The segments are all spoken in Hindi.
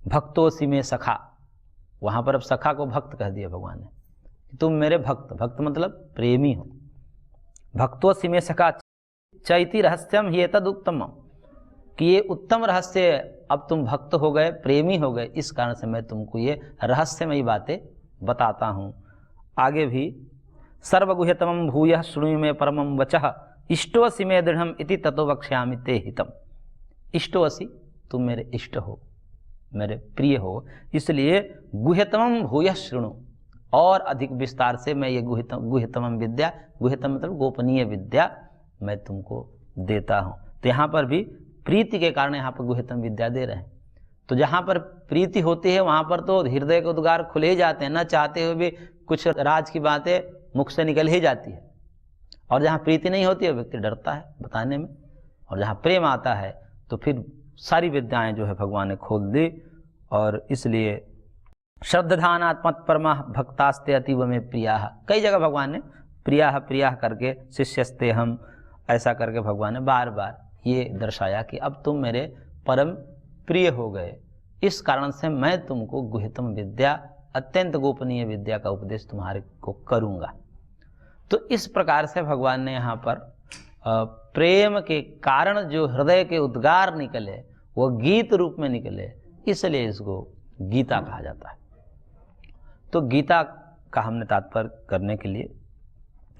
भक्तोसी में सखा, वहाँ पर अब सखा को भक्त कह दिया भगवान ने, तुम मेरे भक्त, भक्त मतलब प्रेमी हो। भक्तोसी में सखा चैति रहस्यम ही तद उत्तम, कि ये उत्तम रहस्य, अब तुम भक्त हो गए, प्रेमी हो गए, इस कारण से मैं तुमको ये रहस्यमयी बातें बताता हूँ। आगे भी सर्वगुह्यतमं भूयः शृणु मे परमं वचः इष्टोऽसि मे दृढ़म् इति ततो वक्ष्यामि ते हितम्। इष्टोऽसि, तुम मेरे इष्ट हो, मेरे प्रिय हो, इसलिए गुह्यतमं भूयः शृणु, और अधिक विस्तार से मैं ये गुह्यतमं विद्या, गुह्यतम मतलब गोपनीय विद्या, मैं तुमको देता हूँ। तो यहाँ पर भी प्रीति के कारण यहाँ पर गुह्यतम विद्या दे रहे हैं। तो जहाँ पर प्रीति होती है वहाँ पर तो हृदय के उद्गार खुले ही जाते हैं, न चाहते हुए भी कुछ राज की बातें मुख से निकल ही जाती है। और जहाँ प्रीति नहीं होती है व्यक्ति डरता है बताने में, और जहाँ प्रेम आता है तो फिर सारी विद्याएं जो है भगवान ने खोल दी। और इसलिए श्रद्धानात्मत परमा भक्तास्ते अतीव में प्रिया, कई जगह भगवान ने प्रिया प्रिया करके शिष्यस्ते हम, ऐसा करके भगवान ने बार बार ये दर्शाया कि अब तुम मेरे परम प्रिय हो गए, इस कारण से मैं तुमको गुह्यतम विद्या, अत्यंत गोपनीय विद्या का उपदेश तुम्हारे को करूँगा। तो इस प्रकार से भगवान ने यहाँ पर प्रेम के कारण जो हृदय के उद्गार निकले वो गीत रूप में निकले, इसलिए इसको गीता कहा जाता है। तो गीता का हमने तात्पर्य करने के लिए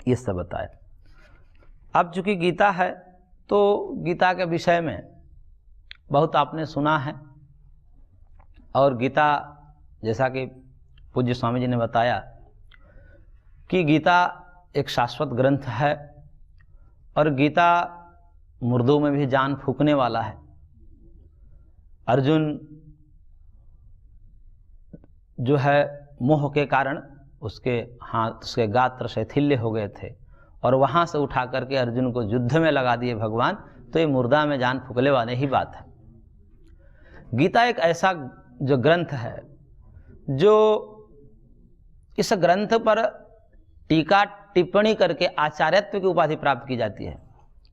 ये सब बताया। अब चूंकि गीता है तो गीता के विषय में बहुत आपने सुना है, और गीता जैसा कि पूज्य स्वामी जी ने बताया कि गीता एक शाश्वत ग्रंथ है, और गीता मुर्दों में भी जान फूंकने वाला है। अर्जुन जो है मोह के कारण उसके हाथ, उसके गात्र शिथिल्य हो गए थे, और वहाँ से उठा करके अर्जुन को युद्ध में लगा दिए भगवान। तो ये मुर्दा में जान फूकने वाले ही बात है। गीता एक ऐसा जो ग्रंथ है जो इस ग्रंथ पर टीका टिप्पणी करके आचार्यत्व की उपाधि प्राप्त की जाती है।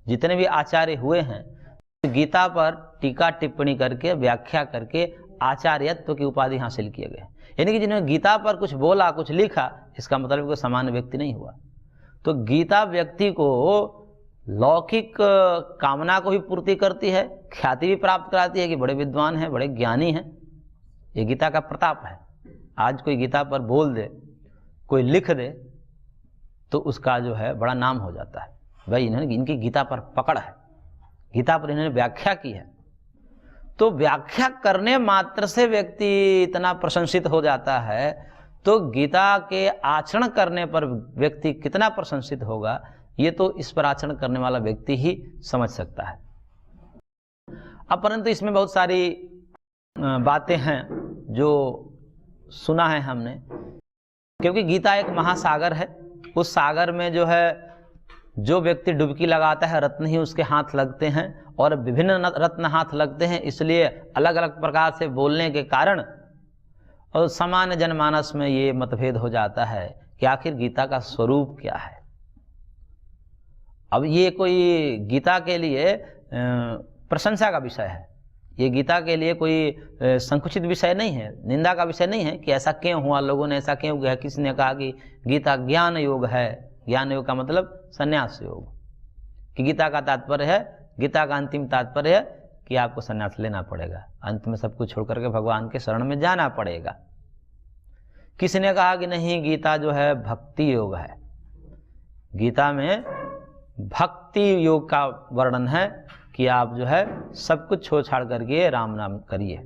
जितने भी आचार्य हुए हैं गीता पर टीका टिप्पणी करके व्याख्या करके आचार्यत्व की उपाधि हासिल किए गए। यानी कि जिन्होंने गीता पर कुछ बोला, कुछ लिखा, इसका मतलब कोई सामान्य व्यक्ति नहीं हुआ। तो गीता व्यक्ति को लौकिक कामना को भी पूर्ति करती है, ख्याति भी प्राप्त कराती है कि बड़े विद्वान हैं, बड़े ज्ञानी हैं। ये गीता का प्रताप है। आज कोई गीता पर बोल दे, कोई लिख दे, तो उसका जो है बड़ा नाम हो जाता है, भाई इन्होंने, इनकी गीता पर पकड़ है, गीता पर इन्होंने व्याख्या की है। तो व्याख्या करने मात्र से व्यक्ति इतना प्रशंसित हो जाता है, तो गीता के आचरण करने पर व्यक्ति कितना प्रशंसित होगा, ये तो इस पर आचरण करने वाला व्यक्ति ही समझ सकता है। अब परंतु इसमें बहुत सारी बातें हैं जो सुना है हमने, क्योंकि गीता एक महासागर है। उस सागर में जो है जो व्यक्ति डुबकी लगाता है रत्न ही उसके हाथ लगते हैं, और विभिन्न रत्न हाथ लगते हैं, इसलिए अलग अलग प्रकार से बोलने के कारण और सामान्य जनमानस में ये मतभेद हो जाता है कि आखिर गीता का स्वरूप क्या है। अब ये कोई गीता के लिए प्रशंसा का विषय है, ये गीता के लिए कोई संकुचित विषय नहीं है, निंदा का विषय नहीं है कि ऐसा क्यों हुआ, लोगों ने ऐसा क्यों किया। किसी ने कहा कि गीता ज्ञान योग है, ज्ञान योग का मतलब संन्यास योग, कि गीता का तात्पर्य है, गीता का अंतिम तात्पर्य है कि आपको संन्यास लेना पड़ेगा, अंत में सब कुछ छोड़ करके भगवान के शरण में जाना पड़ेगा। किसी ने कहा कि नहीं, गीता जो है भक्ति योग है, गीता में भक्ति योग का वर्णन है कि आप जो है सब कुछ छोड़ छाड़ करके राम नाम करिए।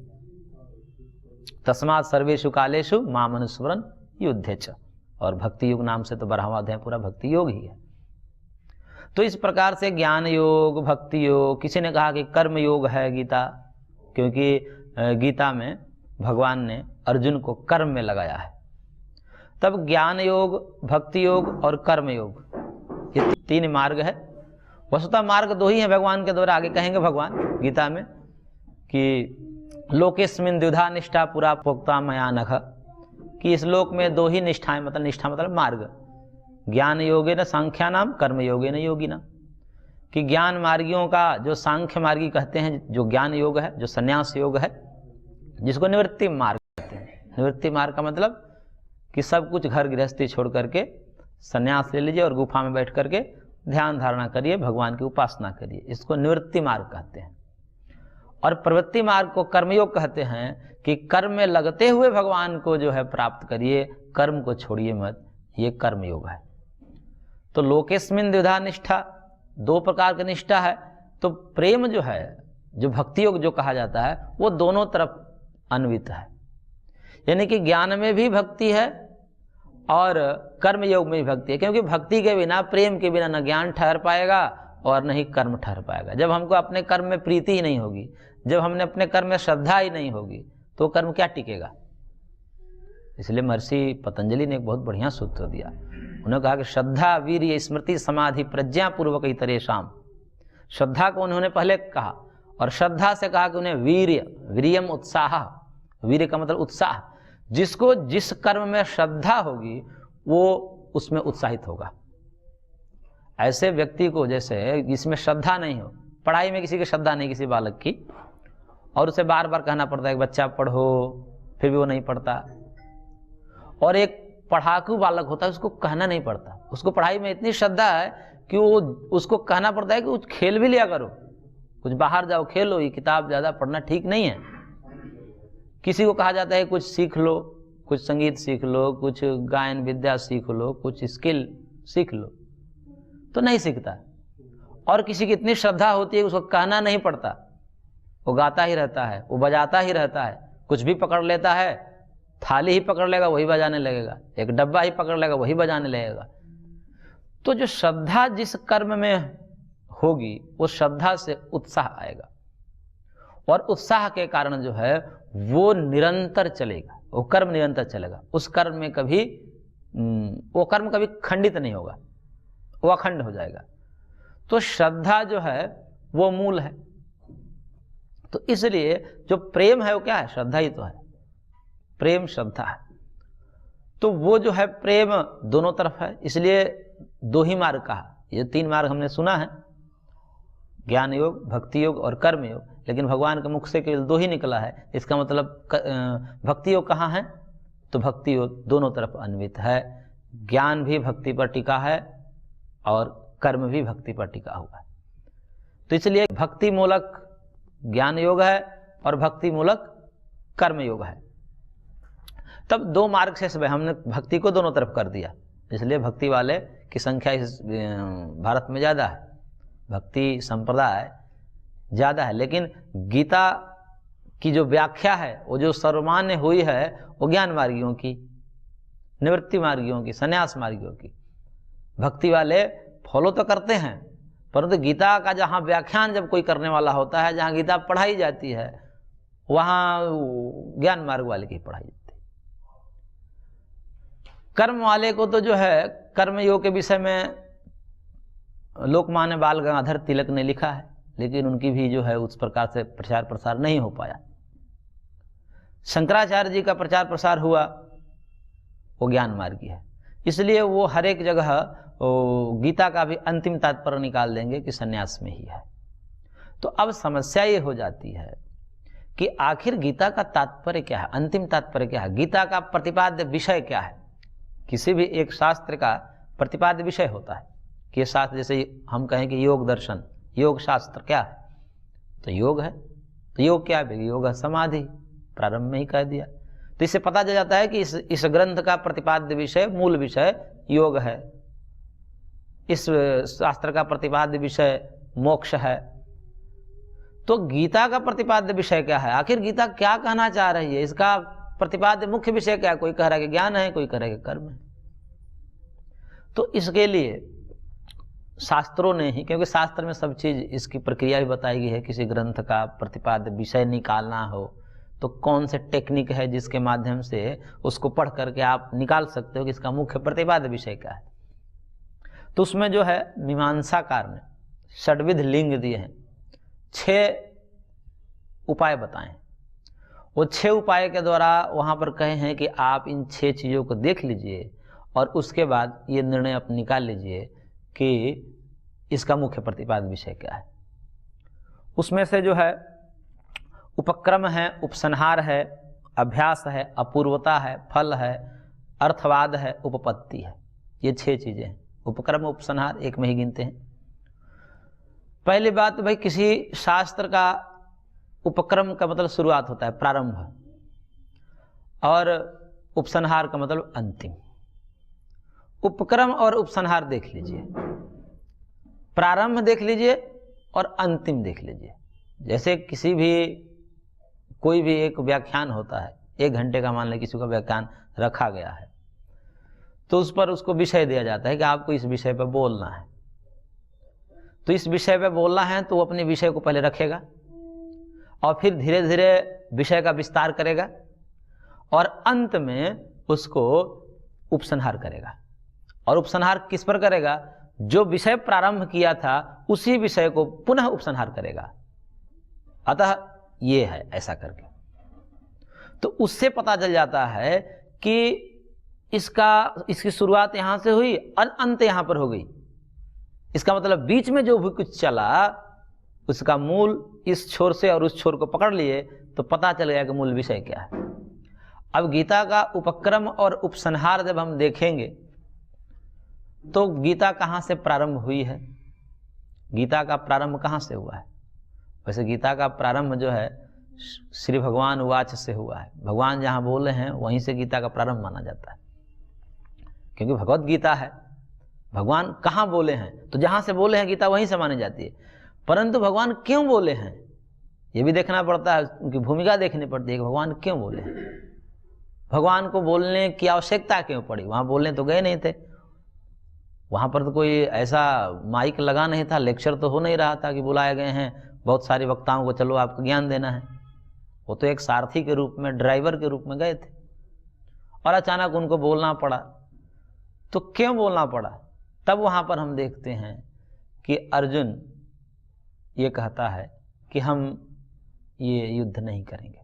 तस्मात् सर्वेषु कालेषु माम अनुस्मरन् युध्येच, और भक्ति योग नाम से तो 12वां अध्याय पूरा भक्ति योग ही है। तो इस प्रकार से ज्ञान योग, भक्ति योग, किसी ने कहा कि कर्म योग है गीता, क्योंकि गीता में भगवान ने अर्जुन को कर्म में लगाया है। तब ज्ञान योग, भक्ति योग और कर्म योग, ये 3 मार्ग है। वस्तुतः मार्ग 2 ही है भगवान के द्वारा। आगे कहेंगे भगवान गीता में कि लोकेस्मिन् द्विधा निष्ठा पुरा प्रोक्ता मया नघ, कि इस लोक में 2 ही निष्ठाएं, मतलब निष्ठा मतलब मार्ग, ज्ञान योगे न सांख्या नाम, कर्म योगे न योगी नाम, कि ज्ञान मार्गियों का जो सांख्य मार्गी कहते हैं, जो ज्ञान योग है, जो संन्यास योग है, जिसको निवृत्ति मार्ग कहते हैं। निवृत्ति मार्ग का मतलब कि सब कुछ घर गृहस्थी छोड़ करके संन्यास ले लीजिए और गुफा में बैठ करके ध्यान धारणा करिए, भगवान की उपासना करिए, इसको निवृत्ति मार्ग कहते हैं। और प्रवृत्ति मार्ग को कर्मयोग कहते हैं कि कर्म में लगते हुए भगवान को जो है प्राप्त करिए, कर्म को छोड़िए मत, ये कर्मयोग है। तो लोकेस्मिन द्विधा निष्ठा, दो प्रकार की निष्ठा है। तो प्रेम जो है, जो भक्ति योग जो कहा जाता है, वो दोनों तरफ अन्वित है, यानी कि ज्ञान में भी भक्ति है और कर्म योग में भी भक्ति है। क्योंकि भक्ति के बिना, प्रेम के बिना न ज्ञान ठहर पाएगा और न ही कर्म ठहर पाएगा। जब हमको अपने कर्म में प्रीति ही नहीं होगी, जब हमने अपने कर्म में श्रद्धा ही नहीं होगी, तो कर्म क्या टिकेगा। इसलिए महर्षि पतंजलि ने एक बहुत बढ़िया सूत्र दिया। उन्होंने कहा कि श्रद्धा वीर्य स्मृति समाधि प्रज्ञा पूर्वक इतरेषाम। श्रद्धा को उन्होंने पहले कहा और श्रद्धा से कहा कि उन्हें वीर्य, वीर्यम उत्साह, वीर्य का मतलब उत्साह, जिसको जिस कर्म में श्रद्धा होगी वो उसमें उत्साहित होगा। ऐसे व्यक्ति को जैसे जिसमें श्रद्धा नहीं हो, पढ़ाई में किसी की श्रद्धा नहीं, किसी बालक की, और उसे बार बार कहना पड़ता है कि बच्चा पढ़ो, फिर भी वो नहीं पढ़ता। और एक पढ़ाकू बालक होता है, उसको कहना नहीं पड़ता, उसको पढ़ाई में इतनी श्रद्धा है कि वो उसको कहना पड़ता है कि कुछ खेल भी लिया करो, कुछ बाहर जाओ खेलो, ये किताब ज़्यादा पढ़ना ठीक नहीं है। किसी को कहा जाता है कुछ सीख लो, कुछ संगीत सीख लो, कुछ गायन विद्या सीख लो, कुछ स्किल सीख लो, तो नहीं सीखता। और किसी की इतनी श्रद्धा होती है कि उसको कहना नहीं पड़ता, वो गाता ही रहता है, वो बजाता ही रहता है, कुछ भी पकड़ लेता है, थाली ही पकड़ लेगा वही बजाने लगेगा, एक डब्बा ही पकड़ लेगा वही बजाने लगेगा। तो जो श्रद्धा जिस कर्म में होगी, वो श्रद्धा से उत्साह आएगा, और उत्साह के कारण जो है वो निरंतर चलेगा, वो कर्म निरंतर चलेगा। उस कर्म में कभी वो कर्म कभी खंडित नहीं होगा, वो अखंड हो जाएगा। तो श्रद्धा जो है वो मूल है। तो इसलिए जो प्रेम है वो क्या है, श्रद्धा ही तो है, प्रेम श्रद्धा है। तो वो जो है प्रेम दोनों तरफ है, इसलिए दो ही मार्ग कहा। ये तीन मार्ग हमने सुना है, ज्ञान योग, भक्ति योग और कर्म योग, लेकिन भगवान के मुख से केवल दो ही निकला है। इसका मतलब भक्ति योग कहाँ है, तो भक्ति योग दोनों तरफ अन्वित है। ज्ञान भी भक्ति पर टिका है और कर्म भी भक्ति पर टिका हुआ है। तो इसलिए भक्ति मूलक ज्ञान योग है और भक्ति मूलक कर्म योग है। तब दो मार्ग से सब हमने भक्ति को दोनों तरफ कर दिया, इसलिए भक्ति वाले की संख्या इस भारत में ज़्यादा है, भक्ति संप्रदाय ज़्यादा है। लेकिन गीता की जो व्याख्या है वो जो सर्वमान्य हुई है वो ज्ञान मार्गियों की, निवृत्ति मार्गियों की, संन्यास मार्गियों की। भक्ति वाले फॉलो तो करते हैं, परंतु गीता का जहाँ व्याख्यान जब कोई करने वाला होता है, जहाँ गीता पढ़ाई जाती है, वहाँ ज्ञान मार्ग वाले की पढ़ाई जाती है। कर्म वाले को तो जो है कर्म योग के विषय में लोकमान्य बाल गंगाधर तिलक ने लिखा है, लेकिन उनकी भी जो है उस प्रकार से प्रचार प्रसार नहीं हो पाया। शंकराचार्य जी का प्रचार प्रसार हुआ, वो ज्ञान मार्गी है, इसलिए वो हर एक जगह गीता का भी अंतिम तात्पर्य निकाल देंगे कि सन्यास में ही है। तो अब समस्या ये हो जाती है कि आखिर गीता का तात्पर्य क्या है, अंतिम तात्पर्य क्या है, गीता का प्रतिपाद्य विषय क्या है। किसी भी एक शास्त्र का प्रतिपाद्य विषय होता है कि ये शास्त्र, जैसे हम कहें कि योग दर्शन, योग शास्त्र क्या है, तो योग है। तो योग क्या है, योग है समाधि, प्रारंभ में ही कह दिया। तो इससे पता चल जाता है कि इस ग्रंथ का प्रतिपाद्य विषय, मूल विषय योग है, इस शास्त्र का प्रतिपाद्य विषय मोक्ष है। तो गीता का प्रतिपाद्य विषय क्या है, आखिर गीता क्या कहना चाह रही है, इसका प्रतिपाद्य मुख्य विषय क्या है। कोई कह रहा है कि ज्ञान है, कोई कह रहा है कि कर्म है। तो इसके लिए शास्त्रों ने ही, क्योंकि शास्त्र में सब चीज इसकी प्रक्रिया भी बताई गई है, किसी ग्रंथ का प्रतिपाद्य विषय निकालना हो तो कौन से टेक्निक है जिसके माध्यम से उसको पढ़ करके आप निकाल सकते हो कि इसका मुख्य प्रतिपाद्य विषय क्या है। तो उसमें जो है मीमांसाकार ने षड्विध लिंग दिए हैं, 6 उपाय बताए। वो 6 उपाय के द्वारा वहाँ पर कहे हैं कि आप इन 6 चीज़ों को देख लीजिए और उसके बाद ये निर्णय आप निकाल लीजिए कि इसका मुख्य प्रतिपाद्य विषय क्या है। उसमें से जो है उपक्रम है, उपसंहार है, अभ्यास है, अपूर्वता है, फल है, अर्थवाद है, उपपत्ति है। ये 6 चीजें हैं। उपक्रम उपसंहार एक में ही गिनते हैं। पहली बात भाई, किसी शास्त्र का उपक्रम का मतलब शुरुआत होता है, प्रारंभ, और उपसंहार का मतलब अंतिम। उपक्रम और उपसंहार देख लीजिए, प्रारंभ देख लीजिए और अंतिम देख लीजिए। जैसे किसी भी कोई भी एक व्याख्यान होता है, 1 घंटे का मान लें किसी का व्याख्यान रखा गया है, तो उस पर उसको विषय दिया जाता है कि आपको इस विषय पर बोलना है। तो इस विषय पर बोलना है तो वो अपने विषय को पहले रखेगा और फिर धीरे धीरे विषय का विस्तार करेगा और अंत में उसको उपसंहार करेगा। और उपसंहार किस पर करेगा? जो विषय प्रारंभ किया था उसी विषय को पुनः उपसंहार करेगा। अतः ये है ऐसा करके, तो उससे पता चल जाता है कि इसकी शुरुआत यहां से हुई और अंत यहां पर हो गई। इसका मतलब बीच में जो भी कुछ चला उसका मूल इस छोर से और उस छोर को पकड़ लिए तो पता चल गया कि मूल विषय क्या है। अब गीता का उपक्रम और उपसंहार जब हम देखेंगे तो गीता कहाँ से प्रारंभ हुई है, गीता का प्रारंभ कहाँ से हुआ है? वैसे गीता का प्रारंभ जो है श्री भगवान वाच से हुआ है। भगवान जहाँ बोले हैं वहीं से गीता का प्रारंभ माना जाता है, क्योंकि भगवत गीता है। भगवान कहाँ बोले हैं तो जहाँ से बोले हैं गीता वहीं से मानी जाती है। परंतु भगवान क्यों बोले हैं ये भी देखना पड़ता है, उनकी भूमिका देखनी पड़ती है कि भगवान क्यों बोले हैं, भगवान को बोलने की आवश्यकता क्यों पड़ी। वहाँ बोलने तो गए नहीं थे, वहाँ पर तो कोई ऐसा माइक लगा नहीं था, लेक्चर तो हो नहीं रहा था कि बुलाए गए हैं बहुत सारे वक्ताओं को चलो आपको ज्ञान देना है। वो तो एक सारथी के रूप में, ड्राइवर के रूप में गए थे और अचानक उनको बोलना पड़ा। तो क्यों बोलना पड़ा? तब वहाँ पर हम देखते हैं कि अर्जुन ये कहता है कि हम ये युद्ध नहीं करेंगे,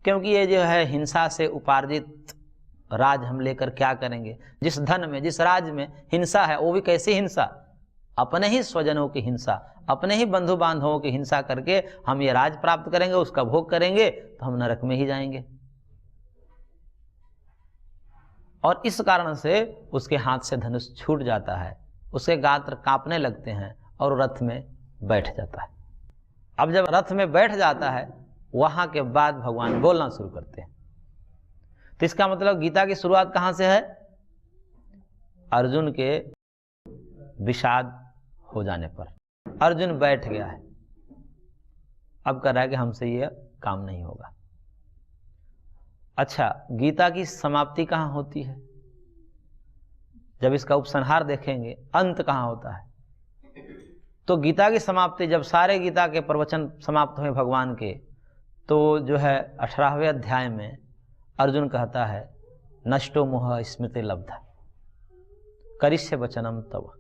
क्योंकि ये जो है हिंसा से उपार्जित राज हम लेकर क्या करेंगे। जिस धन में, जिस राज में हिंसा है, वो भी कैसी हिंसा? अपने ही स्वजनों की हिंसा, अपने ही बंधु बांधवों की हिंसा करके हम ये राज प्राप्त करेंगे, उसका भोग करेंगे तो हम नरक में ही जाएंगे। और इस कारण से उसके हाथ से धनुष छूट जाता है, उसके गात्र कांपने लगते हैं और रथ में बैठ जाता है। अब जब रथ में बैठ जाता है वहां के बाद भगवान बोलना शुरू करते हैं। तो इसका मतलब गीता की शुरुआत कहां से है? अर्जुन के विषाद हो जाने पर अर्जुन बैठ गया है, अब कह रहा है कि हमसे यह काम नहीं होगा। अच्छा, गीता की समाप्ति कहां होती है? जब इसका उपसंहार देखेंगे अंत कहां होता है? तो गीता की समाप्ति जब सारे गीता के प्रवचन समाप्त हुए भगवान के, तो जो है 18वें अध्याय में अर्जुन कहता है नष्टो मोह स्मृति लब्धा करिष्य वचनम तव।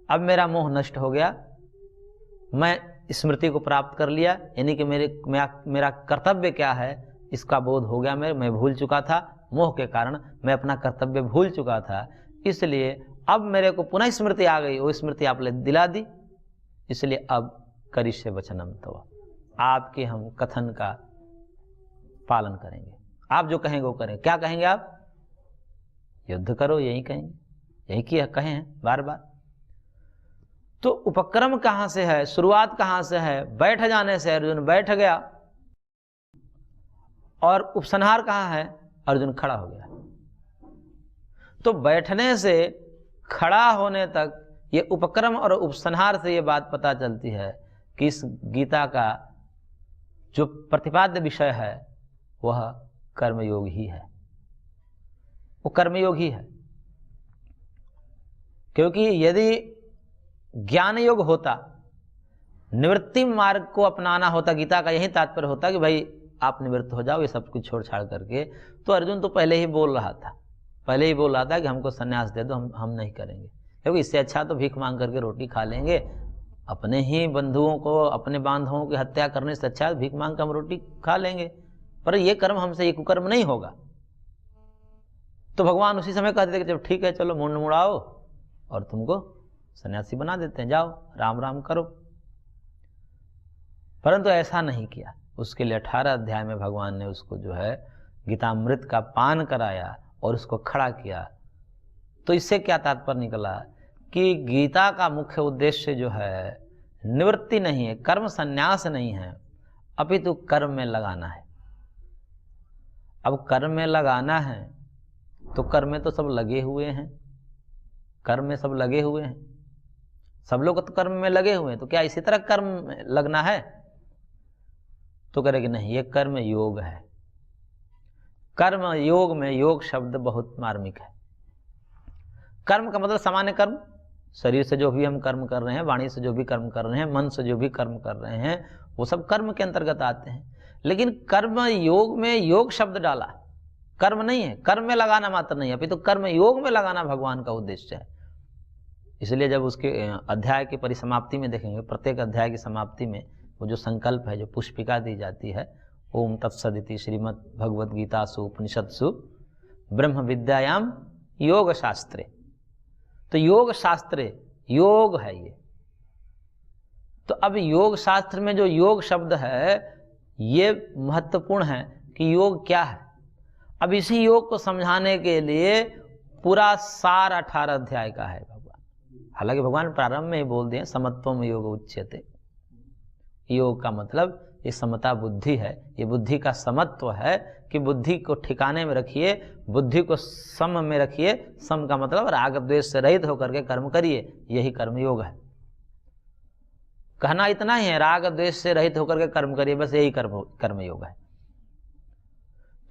अब मेरा मोह नष्ट हो गया, मैं स्मृति को प्राप्त कर लिया, यानी कि मेरा कर्तव्य क्या है इसका बोध हो गया। मैं भूल चुका था, मोह के कारण मैं अपना कर्तव्य भूल चुका था, इसलिए अब मेरे को पुनः स्मृति आ गई, वो स्मृति आपने दिला दी, इसलिए अब करिष्य वचनम तव, आपके हम कथन का पालन करेंगे, आप जो कहेंगे वो करेंगे। क्या कहेंगे आप? युद्ध करो, यही कहेंगे, यही किया कहे हैं बार बार। तो उपक्रम कहां से है, शुरुआत कहां से है? बैठ जाने से अर्जुन बैठ गया। और उपसंहार कहां है? अर्जुन खड़ा हो गया। तो बैठने से खड़ा होने तक ये उपक्रम और उपसंहार से ये बात पता चलती है कि इस गीता का जो प्रतिपाद्य विषय है वह कर्मयोग ही है, वो कर्मयोग ही है। क्योंकि यदि ज्ञान योग होता, निवृत्ति मार्ग को अपनाना होता, गीता का यही तात्पर्य होता कि भाई आप निवृत्त हो जाओ ये सब कुछ छोड़ छाड़ करके, तो अर्जुन तो पहले ही बोल रहा था, कि हमको संन्यास दे दो, हम नहीं करेंगे, क्योंकि इससे अच्छा तो भीख मांग करके रोटी खा लेंगे। अपने ही बंधुओं को, अपने बांधवों की हत्या करने से अच्छा भीख मांग कर हम रोटी खा लेंगे, पर ये कर्म हमसे, ये कुकर्म नहीं होगा। तो भगवान उसी समय कहते थे कि चलो ठीक है, चलो मुंड मुड़ाओ और तुमको सन्यासी बना देते हैं, जाओ राम राम करो। परंतु ऐसा नहीं किया। उसके लिए 18 अध्याय में भगवान ने उसको जो है गीतामृत का पान कराया और उसको खड़ा किया। तो इससे क्या तात्पर्य निकला कि गीता का मुख्य उद्देश्य जो है निवृत्ति नहीं है, कर्म संन्यास नहीं है, अपितु कर्म में लगाना है। अब कर्म में लगाना है तो कर्म में तो सब लगे हुए हैं, कर्म में सब लगे हुए हैं, सब लोग तो कर्म में लगे हुए हैं, तो क्या इसी तरह कर्म में लगना है? तो करेगी नहीं, ये कर्म योग है। कर्म योग में योग शब्द बहुत मार्मिक है। कर्म का मतलब सामान्य कर्म, शरीर से जो भी हम कर्म कर रहे हैं, वाणी से जो भी कर्म कर रहे हैं, मन से जो भी कर्म कर रहे हैं, वो सब कर्म के अंतर्गत आते हैं। लेकिन कर्म योग में योग शब्द डाला, कर्म नहीं है, कर्म में लगाना मात्र नहीं है, अभी तो कर्म योग में लगाना भगवान का उद्देश्य है। इसलिए जब उसके अध्याय की परिसमाप्ति में देखेंगे, प्रत्येक अध्याय की समाप्ति में वो जो संकल्प है, जो पुष्पिका दी जाती है, ओम तत्सदिति श्रीमद् भगवद गीतासु उपनिषत्सु ब्रह्म विद्यायाम योग शास्त्रे। तो योग शास्त्रे, योग है ये। तो अब योग शास्त्र में जो योग शब्द है ये महत्वपूर्ण है कि योग क्या है। अब इसी योग को समझाने के लिए पूरा सार 18 अध्याय का है भगवान। हालांकि भगवान प्रारंभ में ही बोल दिए समत्वम योग उच्यते। योग का मतलब ये समता बुद्धि है, ये बुद्धि का समत्व है कि बुद्धि को ठिकाने में रखिए, बुद्धि को सम में रखिए। सम का मतलब राग द्वेष से रहित होकर के कर्म करिए, यही कर्म योग है। कहना इतना ही है, राग द्वेष से रहित होकर के कर्म करिए, बस यही कर्म योग है।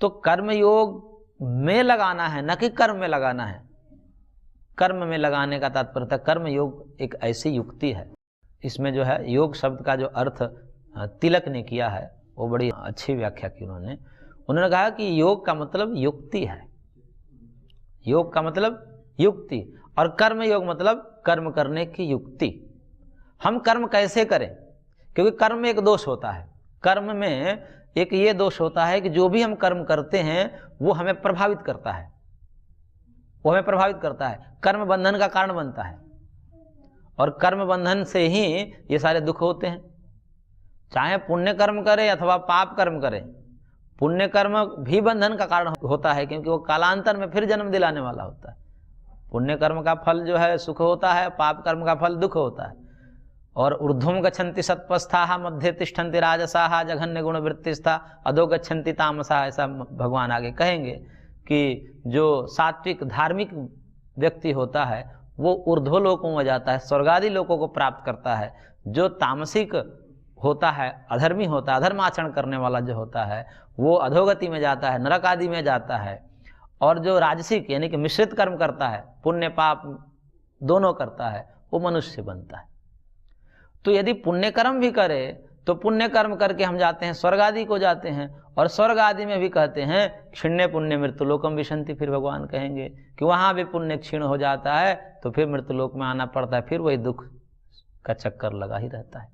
तो कर्म योग में लगाना है, न कि कर्म में लगाना है। कर्म में लगाने का तात्पर्य था, कर्म योग एक ऐसी युक्ति है। इसमें जो है योग शब्द का जो अर्थ तिलक ने किया है वो बड़ी अच्छी व्याख्या की उन्होंने कहा कि योग का मतलब युक्ति है। योग का मतलब युक्ति, और कर्म योग मतलब कर्म करने की युक्ति। हम कर्म कैसे करें? क्योंकि कर्म में एक दोष होता है। कर्म में एक ये दोष होता है कि जो भी हम कर्म करते हैं वो हमें प्रभावित करता है, वो हमें प्रभावित करता है, कर्म बंधन का कारण बनता है। और कर्म बंधन से ही ये सारे दुख होते हैं। चाहे पुण्य कर्म करे अथवा पाप कर्म करे, पुण्य कर्म भी बंधन का कारण होता है, क्योंकि वो कालांतर में फिर जन्म दिलाने वाला होता है। पुण्य कर्म का फल जो है सुख होता है, पाप कर्म का फल दुख होता है। और ऊर्ध्वं गच्छन्ति सत्पस्थाः मध्ये तिष्ठन्ति राजसाः जघन्य गुण वृत्तिस्था अधो गच्छन्ति तामसाः। ऐसा भगवान आगे कहेंगे कि जो सात्विक धार्मिक व्यक्ति होता है वो ऊर्ध्व लोकों में जाता है, स्वर्गादि लोकों को प्राप्त करता है। जो तामसिक होता है, अधर्मी होता है, अधर्म आचरण करने वाला जो होता है वो अधोगति में जाता है, नरक आदि में जाता है। और जो राजसिक यानी कि मिश्रित कर्म करता है, पुण्य पाप दोनों करता है, वो मनुष्य बनता है। तो यदि पुण्य कर्म भी करे तो पुण्य कर्म करके हम जाते हैं स्वर्ग आदि को जाते हैं। और स्वर्ग आदि में भी कहते हैं क्षीण्य पुण्य मृत्युलोकम विशंति। फिर भगवान कहेंगे कि वहाँ भी पुण्य क्षीण हो जाता है तो फिर मृत्युलोक में आना पड़ता है, फिर वही दुख का चक्कर लगा ही रहता है।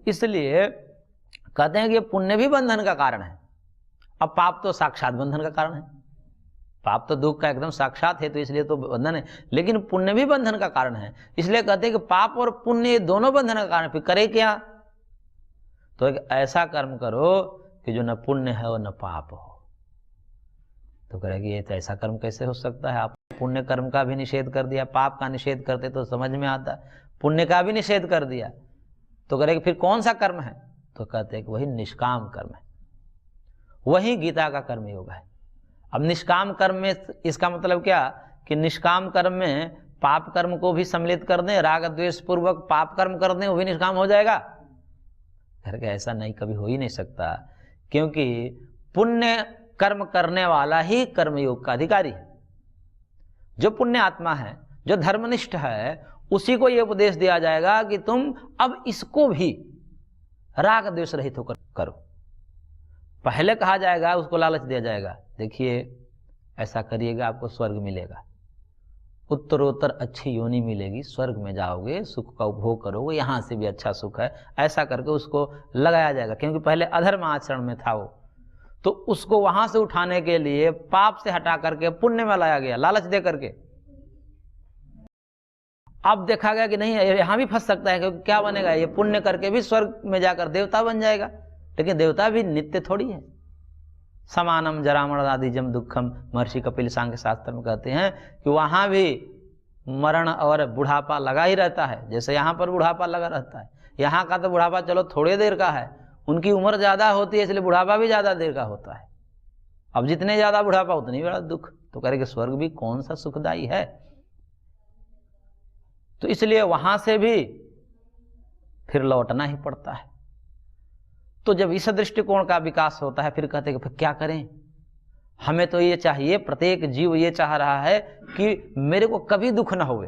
इसलिए कहते हैं कि पुण्य भी बंधन का कारण है। अब पाप तो साक्षात बंधन का कारण है, पाप तो दुख का एकदम साक्षात है, तो इसलिए तो बंधन है। लेकिन पुण्य भी बंधन का कारण है, इसलिए कहते हैं कि पाप और पुण्य दोनों बंधन का कारण। फिर करे क्या? तो एक ऐसा कर्म करो कि जो न पुण्य है और न पाप हो। तो कहेगी ये तो ऐसा कर्म कैसे हो सकता है? आप पुण्य कर्म का भी निषेध कर दिया, पाप का निषेध करते तो समझ में आता, पुण्य का भी निषेध कर दिया। तो कहेगी फिर कौन सा कर्म है? तो कहते हैं कि वही निष्काम कर्म है, वही गीता का कर्म योग है। अब निष्काम कर्म में इसका मतलब क्या कि निष्काम कर्म में पाप कर्म को भी सम्मिलित कर दें, राग द्वेष पूर्वक पाप कर्म कर दें, वो भी निष्काम हो जाएगा? करके ऐसा नहीं, कभी हो ही नहीं सकता, क्योंकि पुण्य कर्म करने वाला ही कर्मयोग का अधिकारी है। जो पुण्य आत्मा है, जो धर्मनिष्ठ है, उसी को यह उपदेश दिया जाएगा कि तुम अब इसको भी राग द्वेष रहित होकर करो। पहले कहा जाएगा, उसको लालच दिया जाएगा, देखिए ऐसा करिएगा आपको स्वर्ग मिलेगा, उत्तरोत्तर अच्छी योनि मिलेगी, स्वर्ग में जाओगे, सुख का उपभोग करोगे, यहाँ से भी अच्छा सुख है, ऐसा करके उसको लगाया जाएगा। क्योंकि पहले अधर्म आचरण में था वो, तो उसको वहां से उठाने के लिए पाप से हटा करके पुण्य में लाया गया, लालच दे करके। अब देखा गया कि नहीं, यहाँ भी फंस सकता है, क्योंकि क्या बनेगा, ये पुण्य करके भी स्वर्ग में जाकर देवता बन जाएगा, लेकिन देवता भी नित्य थोड़ी है। समानम जरामरण आदि जम दुखम, महर्षि कपिल सांख्य शास्त्र में कहते हैं कि वहाँ भी मरण और बुढ़ापा लगा ही रहता है, जैसे यहाँ पर बुढ़ापा लगा रहता है। यहाँ का तो बुढ़ापा चलो थोड़ी देर का है, उनकी उम्र ज़्यादा होती है इसलिए बुढ़ापा भी ज़्यादा देर का होता है। अब जितने ज़्यादा बुढ़ापा उतनी बड़ा दुख, तो कह रहे कि स्वर्ग भी कौन सा सुखदायी है। तो इसलिए वहाँ से भी फिर लौटना ही पड़ता है। तो जब इस दृष्टिकोण का विकास होता है, फिर कहते हैं कि फिर क्या करें, हमें तो ये चाहिए, प्रत्येक जीव ये चाह रहा है कि मेरे को कभी दुख ना होवे,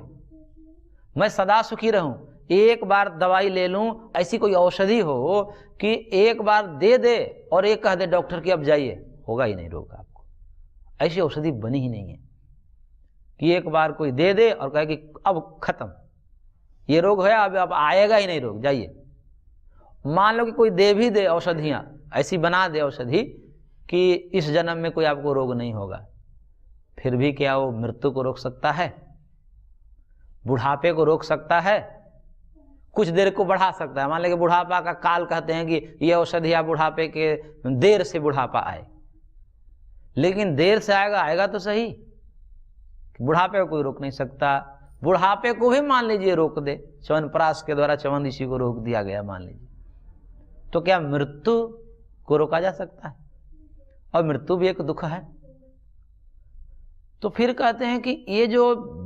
मैं सदा सुखी रहूं, एक बार दवाई ले लूं, ऐसी कोई औषधि हो कि एक बार दे दे और एक कह दे डॉक्टर की अब जाइए, होगा ही नहीं रोग आपको। ऐसी औषधि बनी ही नहीं है कि एक बार कोई दे दे और कहे कि अब खत्म, ये रोग है, अब आएगा ही नहीं रोग, जाइए। मान लो कि कोई दे भी दे औषधियाँ, ऐसी बना दे औषधि कि इस जन्म में कोई आपको रोग नहीं होगा, फिर भी क्या वो मृत्यु को रोक सकता है, बुढ़ापे को रोक सकता है, कुछ देर को बढ़ा सकता है। मान लें कि बुढ़ापा का काल कहते हैं कि ये औषधि या बुढ़ापे के देर से बुढ़ापा आए, लेकिन देर से आएगा, आएगा तो सही, बुढ़ापे को कोई रोक नहीं सकता। बुढ़ापे को भी मान लीजिए रोक दे, च्यवनप्राश के द्वारा च्यवन ऋषि को रोक दिया गया मान लीजिए, तो क्या मृत्यु को रोका जा सकता है? और मृत्यु भी एक दुख है। तो फिर कहते हैं कि ये जो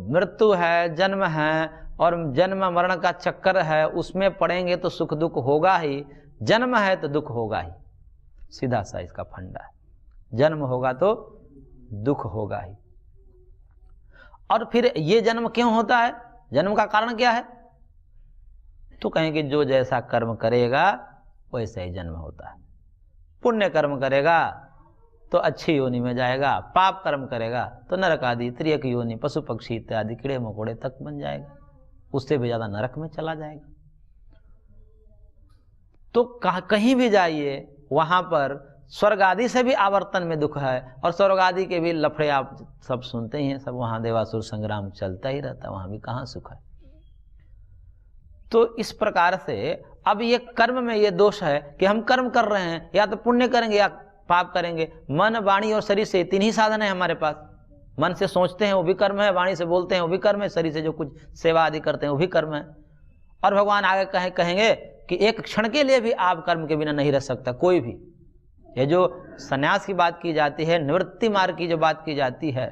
मृत्यु है, जन्म है और जन्म मरण का चक्कर है, उसमें पड़ेंगे तो सुख दुख होगा ही, जन्म है तो दुख होगा ही, सीधा सा इसका फंडा है, जन्म होगा तो दुख होगा ही। और फिर ये जन्म क्यों होता है, जन्म का कारण क्या है? तो कहेंगे जो जैसा कर्म करेगा वैसा ही जन्म होता है। पुण्य कर्म करेगा तो अच्छी योनि में जाएगा, पाप कर्म करेगा तो नरक आदि त्रियक योनि, पशु पक्षी इत्यादि कीड़े मकोड़े तक बन जाएगा, उससे भी ज्यादा नरक में चला जाएगा। तो कहीं भी जाइए वहां पर स्वर्ग आदि से भी आवर्तन में दुख है, और स्वर्ग आदि के भी लफड़े आप सब सुनते ही हैं, सब वहां देवासुर संग्राम चलता ही रहता है, वहां भी कहां सुख है। तो इस प्रकार से अब ये कर्म में ये दोष है कि हम कर्म कर रहे हैं, या तो पुण्य करेंगे या पाप करेंगे। मन वाणी और शरीर से तीन ही साधन है हमारे पास। मन से सोचते हैं वो भी कर्म है, वाणी से बोलते हैं वो भी कर्म है, शरीर से जो कुछ सेवा आदि करते हैं वो भी कर्म है। और भगवान आगे कहेंगे कि एक क्षण के लिए भी आप कर्म के बिना नहीं रह सकता कोई भी। ये जो संन्यास की बात की जाती है, निवृत्ति मार्ग की जो बात की जाती है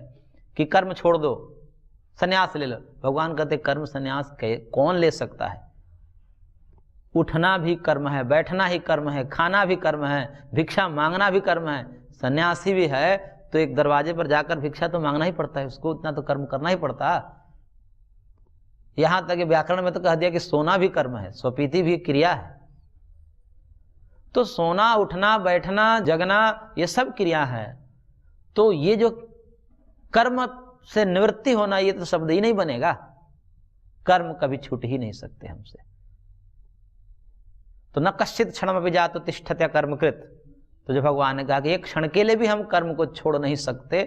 कि कर्म छोड़ दो, संन्यास ले लो, भगवान कहते कर्म संन्यास कौन ले सकता है? उठना भी कर्म है, बैठना ही कर्म है, खाना भी कर्म है, भिक्षा मांगना भी कर्म है। सन्यासी भी है तो एक दरवाजे पर जाकर भिक्षा तो मांगना ही पड़ता है, उसको उतना तो कर्म करना ही पड़ता। यहां तक व्याकरण में तो कह दिया कि सोना भी कर्म है, स्वपीति भी क्रिया है। तो सोना, उठना, बैठना, जगना ये सब क्रिया है। तो ये जो कर्म से निवृत्ति होना, ये तो शब्द ही नहीं बनेगा। कर्म कभी छूट ही नहीं सकते हमसे। तो न कश्चित क्षण भी जातो तिष्ठत्या कर्मकृत। तो जब भगवान ने कहा कि एक क्षण के लिए भी हम कर्म को छोड़ नहीं सकते,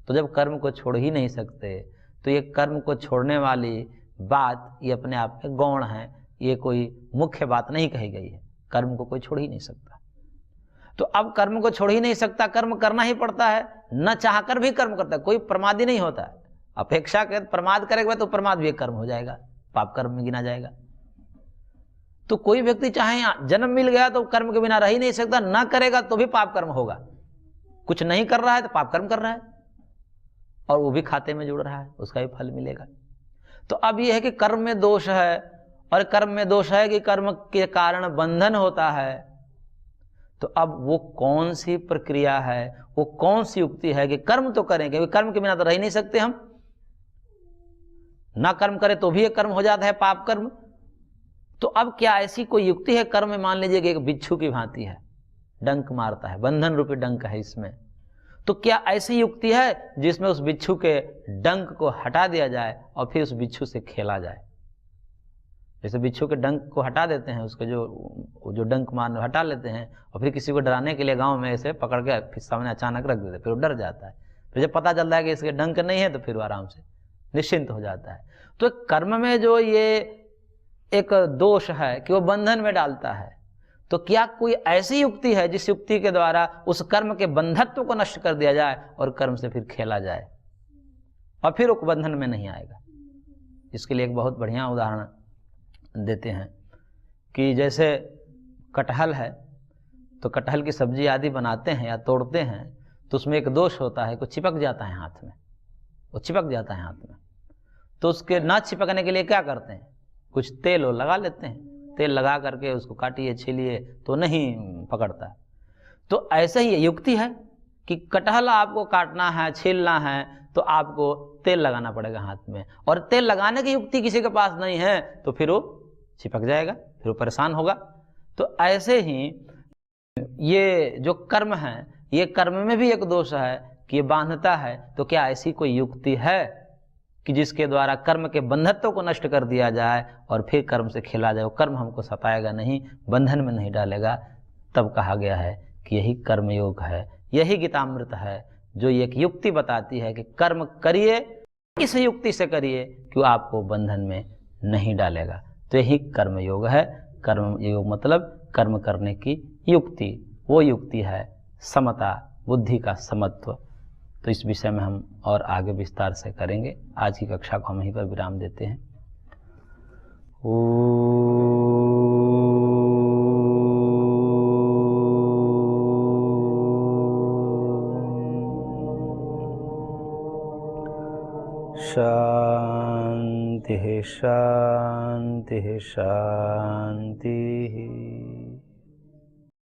तो जब कर्म को छोड़ ही नहीं सकते तो ये कर्म को छोड़ने वाली बात ये अपने आप में गौण है, ये कोई मुख्य बात नहीं कही गई है। कर्म को कोई छोड़ ही नहीं सकता। तो अब कर्म को छोड़ ही नहीं सकता, कर्म करना ही पड़ता है, न चाहकर भी कर्म करता है। कोई प्रमादी नहीं होता है। अपेक्षा के प्रमाद करेगा तो प्रमाद भी एक कर्म हो जाएगा, पाप कर्म में गिना जाएगा। तो कोई व्यक्ति चाहे जन्म मिल गया तो कर्म के बिना रह ही नहीं सकता, ना करेगा तो भी पाप कर्म होगा। कुछ नहीं कर रहा है तो पाप कर्म कर रहा है, और वो भी खाते में जुड़ रहा है, उसका भी फल मिलेगा। तो अब यह है कि कर्म में दोष है, और कर्म में दोष है कि कर्म के कारण बंधन होता है। तो अब वो कौन सी प्रक्रिया है, वो कौन सी युक्ति है कि कर्म तो करेंगे, क्योंकि कर्म के बिना तो रह ही नहीं सकते हम। ना कर्म करें तो भी एक कर्म हो जाता है, पाप कर्म। तो अब क्या ऐसी कोई युक्ति है कर्म में? मान लीजिए कि एक बिच्छू की भांति है, डंक मारता है, बंधन रूपी डंक है इसमें। तो क्या ऐसी युक्ति है जिसमें उस बिच्छू के डंक को हटा दिया जाए और फिर उस बिच्छू से खेला जाए? जैसे बिच्छू के डंक को हटा देते हैं, उसके जो डंक मारने हटा लेते हैं, और फिर किसी को डराने के लिए गांव में ऐसे पकड़ के फिर सामने अचानक रख देते, फिर वो डर जाता है। फिर जब पता चलता है कि इसके डंक नहीं है तो फिर वो आराम से निश्चिंत हो जाता है। तो कर्म में जो ये एक दोष है कि वो बंधन में डालता है, तो क्या कोई ऐसी युक्ति है जिस युक्ति के द्वारा उस कर्म के बंधत्व को नष्ट कर दिया जाए और कर्म से फिर खेला जाए और फिर वो बंधन में नहीं आएगा? इसके लिए एक बहुत बढ़िया उदाहरण देते हैं कि जैसे कटहल है, तो कटहल की सब्जी आदि बनाते हैं या तोड़ते हैं तो उसमें एक दोष होता है कि चिपक जाता है हाथ में, वो चिपक जाता है हाथ में। तो उसके ना चिपकने के लिए क्या करते हैं, कुछ तेल वो लगा लेते हैं, तेल लगा करके उसको काटिए छीलिए तो नहीं पकड़ता। तो ऐसे ही युक्ति है कि कटहल आपको काटना है, छीलना है, तो आपको तेल लगाना पड़ेगा हाथ में, और तेल लगाने की युक्ति किसी के पास नहीं है तो फिर वो चिपक जाएगा, फिर वो परेशान होगा। तो ऐसे ही ये जो कर्म है, ये कर्म में भी एक दोष है कि ये बांधता है। तो क्या ऐसी कोई युक्ति है कि जिसके द्वारा कर्म के बंधत्व को नष्ट कर दिया जाए और फिर कर्म से खेला जाए? वो कर्म हमको सताएगा नहीं, बंधन में नहीं डालेगा। तब कहा गया है कि यही कर्म योग है, यही गीतामृत है जो एक युक्ति बताती है कि कर्म करिए, इस युक्ति से करिए कि वो आपको बंधन में नहीं डालेगा। तो यही कर्म योग है। कर्म योग मतलब कर्म करने की युक्ति, वो युक्ति है समता, बुद्धि का समत्व। तो इस विषय में हम और आगे विस्तार से करेंगे। आज की कक्षा को हम यहीं पर विराम देते हैं। शांति शांति शांति।